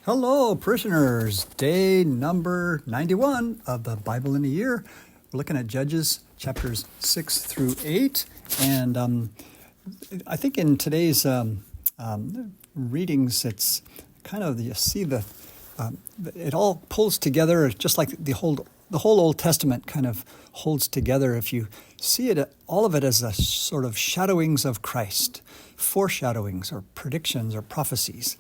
Hello, parishioners. Day number 91 of the Bible in a Year. We're looking at Judges chapters 6 through 8. And I think in today's readings, it's kind of, you see it all pulls together, just like the whole Old Testament kind of holds together. If you see it, all of it as a sort of shadowings of Christ, foreshadowings or predictions or prophecies.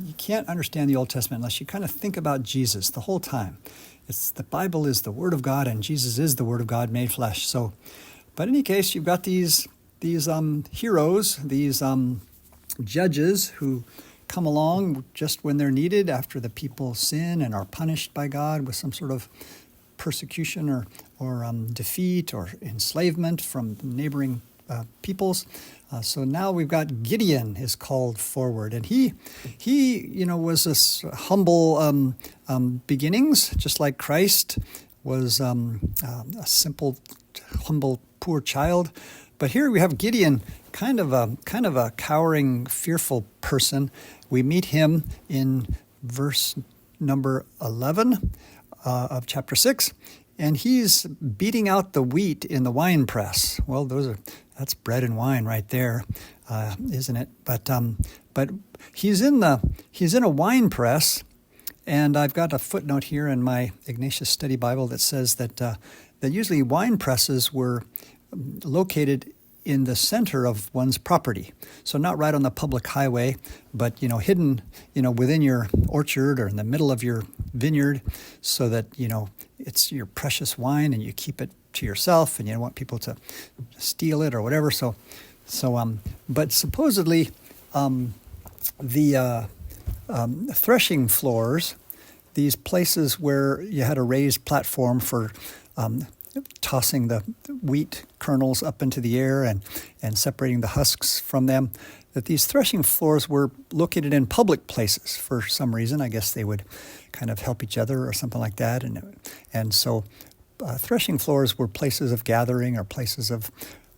You can't understand the Old Testament unless you kind of think about Jesus the whole time. The Bible is the Word of God, and Jesus is the Word of God made flesh. So, but in any case, you've got these heroes, these judges who come along just when they're needed after the people sin and are punished by God with some sort of persecution or defeat or enslavement from neighboring peoples. So now we've got Gideon is called forward, and he was this humble beginnings, just like Christ was a simple, humble, poor child. But here we have Gideon, kind of a cowering, fearful person. We meet him in verse number 11 of chapter 6. And he's beating out the wheat in the wine press. Well, that's bread and wine right there, isn't it? But he's in a wine press, and I've got a footnote here in my Ignatius Study Bible that says that usually wine presses were located in the center of one's property. So not right on the public highway, but hidden within your orchard or in the middle of your vineyard, so that it's your precious wine and you keep it to yourself and you don't want people to steal it or whatever. But supposedly the threshing floors, these places where you had a raised platform for tossing the wheat kernels up into the air and separating the husks from them, that these threshing floors were located in public places for some reason. I guess they would kind of help each other or something like that. And so threshing floors were places of gathering or places of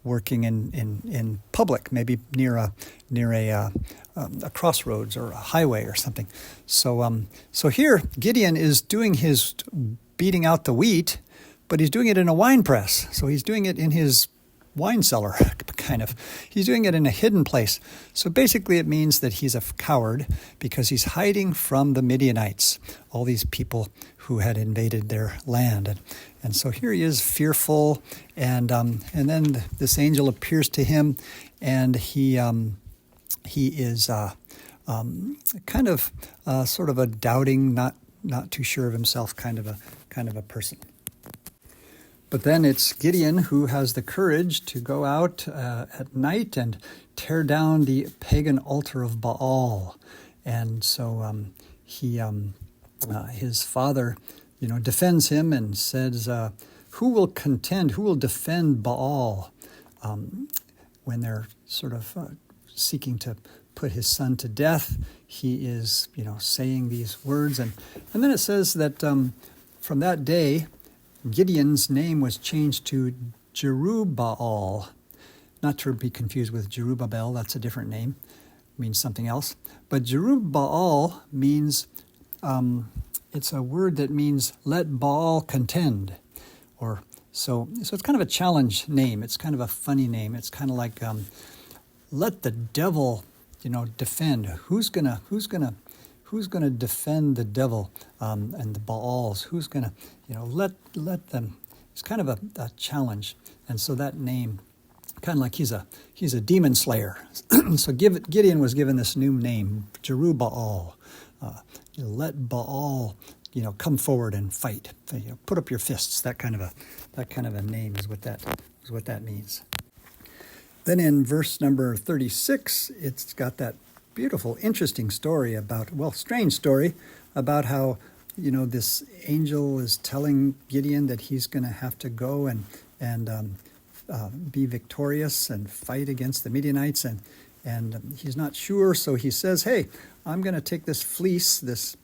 working in public, maybe near a crossroads or a highway or something. So here Gideon is doing his beating out the wheat, but he's doing it in a wine press. So he's doing it in his wine cellar, kind of. He's doing it in a hidden place. So basically it means that he's a coward because he's hiding from the Midianites, all these people who had invaded their land. And so here he is, fearful, and then this angel appears to him, and he is kind of sort of a doubting, not too sure of himself kind of a person. But then it's Gideon who has the courage to go out at night and tear down the pagan altar of Baal. And so his father, defends him and says, who will defend Baal when they're sort of seeking to put his son to death? He is, saying these words. And then it says that from that day, Gideon's name was changed to Jerubbaal, not to be confused with Jerubbaal. That's a different name, means something else. But Jerubbaal means, it's a word that means let Baal contend, so it's kind of a challenge name. It's kind of a funny name. It's kind of like let the devil, defend. Who's gonna defend the devil and the Baals? Who's gonna, let them? It's kind of a challenge, and so that name, kind of like he's a demon slayer. So Gideon was given this new name, Jerubbaal. Let Baal, come forward and fight. Put up your fists. That kind of a name is what that means. Then in verse number 36, it's got that beautiful, interesting story strange story about how, this angel is telling Gideon that he's going to have to go and be victorious and fight against the Midianites, and he's not sure, so he says, "Hey, I'm going to take this fleece, this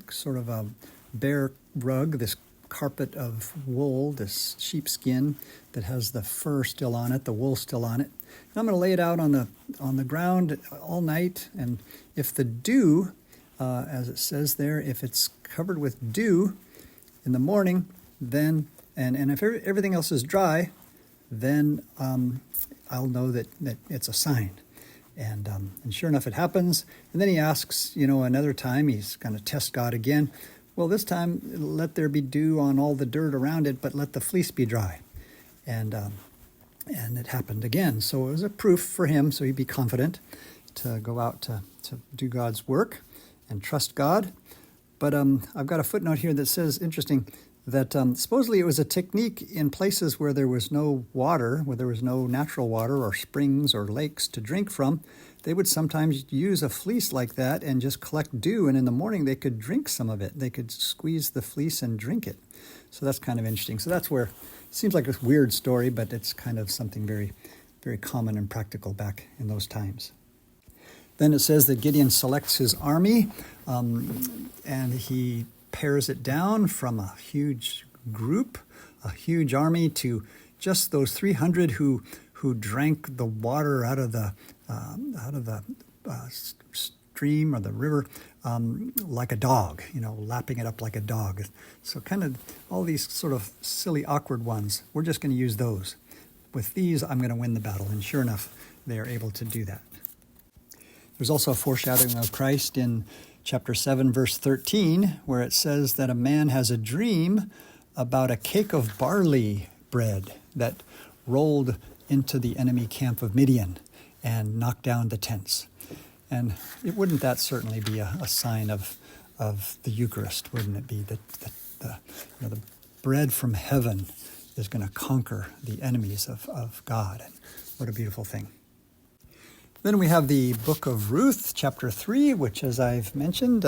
sort of a bear rug, this carpet of wool, this sheepskin that has the fur still on it, the wool still on it. And I'm going to lay it out on the ground all night, and if the dew as it says there, if it's covered with dew in the morning, then, and if everything else is dry, then I'll know that it's a sign. And sure enough, it happens. And then he asks, another time, he's going to test God again. Well, this time, let there be dew on all the dirt around it, but let the fleece be dry. And it happened again. So it was a proof for him, so he'd be confident to go out to do God's work and trust God. But I've got a footnote here that says, interesting, that supposedly it was a technique in places where there was no water, where there was no natural water or springs or lakes to drink from. They would sometimes use a fleece like that and just collect dew, and in the morning they could drink some of it. They could squeeze the fleece and drink it. So that's kind of interesting. So that's where it seems like a weird story, but it's kind of something very, very common and practical back in those times. Then it says that Gideon selects his army, and he pares it down from a huge group, a huge army, to just those 300 who drank the water out of the stream or the river like a dog, lapping it up like a dog. So kind of all these sort of silly, awkward ones, we're just going to use those. With these, I'm going to win the battle. And sure enough, they are able to do that. There's also a foreshadowing of Christ in chapter 7, verse 13, where it says that a man has a dream about a cake of barley bread that rolled into the enemy camp of Midian and knocked down the tents. And wouldn't that certainly be a sign of the Eucharist, wouldn't it be? That the bread from heaven is going to conquer the enemies of God. And what a beautiful thing. Then we have the book of Ruth, chapter 3, which, as I've mentioned,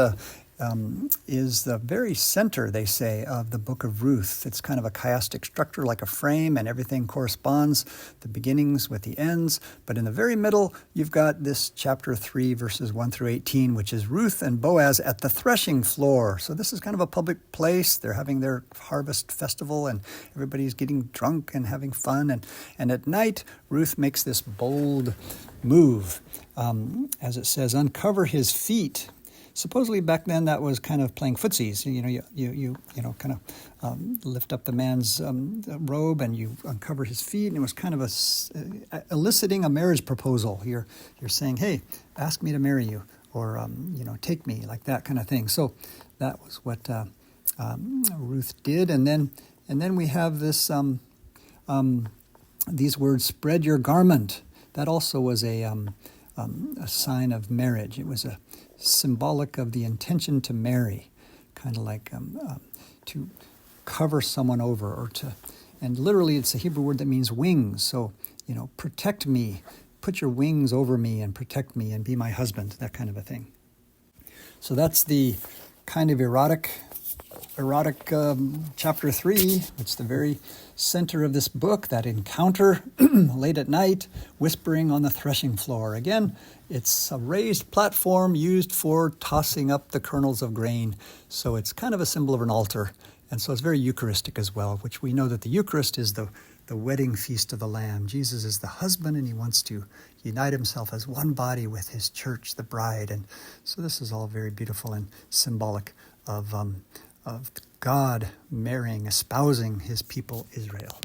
is the very center, they say, of the book of Ruth. It's kind of a chiastic structure, like a frame, and everything corresponds, the beginnings with the ends. But in the very middle, you've got this chapter 3, verses 1 through 18, which is Ruth and Boaz at the threshing floor. So this is kind of a public place. They're having their harvest festival, and everybody's getting drunk and having fun. And at night, Ruth makes this bold move, as it says, uncover his feet. Supposedly back then that was kind of playing footsies. You kind of lift up the man's robe and you uncover his feet, and it was kind of eliciting a marriage proposal. You're saying, hey, ask me to marry you, or take me, like that kind of thing. So that was what Ruth did, and then we have this these words, spread your garment. That also was a sign of marriage. It was a symbolic of the intention to marry, kind of like to cover someone over, or to, and literally it's a Hebrew word that means wings. So, protect me, put your wings over me and protect me and be my husband, that kind of a thing. So that's the kind of erotic chapter 3, which is the very center of this book, that encounter late at night, whispering on the threshing floor. Again, it's a raised platform used for tossing up the kernels of grain. So it's kind of a symbol of an altar. And so it's very Eucharistic as well, which we know that the Eucharist is the wedding feast of the Lamb. Jesus is the husband, and he wants to unite himself as one body with his church, the bride. And so this is all very beautiful and symbolic of God marrying, espousing his people Israel.